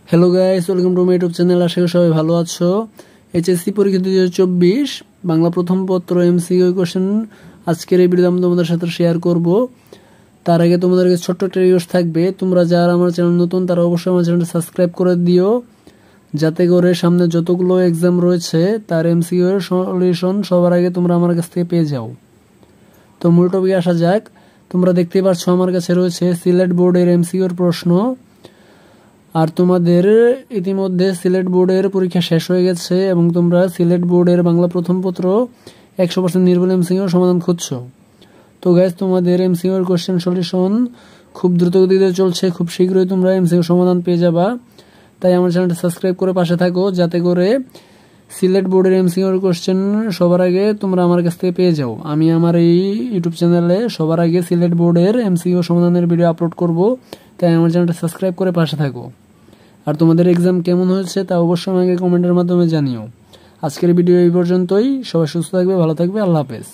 Hello guys, welcome to my YouTube channel. আশা করি সবাই ভালো আছো। এইচএসসি পরীক্ষা 2024 বাংলা প্রথম পত্র এমসিকিউ কোশ্চেন আজকের এই ভিডিওতে আমি তোমাদের সাথে শেয়ার করব। তার আগে তোমাদের কাছে ছোট্ট একটা রিকোয়েস্ট থাকবে, তোমরা যারা আমার চ্যানেল নতুন তারা অবশ্যই আমার চ্যানেলটা সাবস্ক্রাইব করে দিও, যাতে করে সামনে যতগুলো এক্সাম রয়েছে তার এমসিকিউ এর সলিউশন সবার আগে তোমরা আমার কাছ থেকে পেয়ে যাও। তো মূল টপিকে আসা যাক। তোমরা দেখতেই পাচ্ছ আমার কাছে রয়েছে সিলেট বোর্ডের এমসিকিউ এর প্রশ্ন। আর তোমাদের ইতিমধ্যে সিলেট বোর্ডের পরীক্ষা শেষ হয়ে গেছে এবং তোমরা সিলেট বোর্ডের বাংলা প্রথম পত্র 100% নির্ভুল এমসিকিউ সমাধান খুঁজছো। তো গাইস, তোমাদের এমসিকিউ এর কোশ্চেন সলিউশন খুব দ্রুত গতিতে চলছে, খুব শীঘ্রই তোমরা এমসিকিউ সমাধান পেয়ে যাবা। তাই আমার চ্যানেলটা সাবস্ক্রাইব করে পাশে থাকো, যাতে করে সিলেট বোর্ডের এমসিকিউ এর কোশ্চেন সবার আগে তোমরা আমার কাছ থেকে পেয়ে যাও। আমি আমার এই ইউটিউব চ্যানেলে সবার আগে সিলেট বোর্ডের এমসিকিউ সমাধানের ভিডিও আপলোড করব, তাই আমার চ্যানেলটা সাবস্ক্রাইব করে পাশে থাকো। আর তোমাদের এক্সাম কেমন হয়েছে তা অবশ্যই আমাকে কমেন্টের মাধ্যমে জানিও। আজকের ভিডিও এই পর্যন্তই। সবাই সুস্থ থাকবে, ভালো থাকবে। আল্লাহ হাফেজ।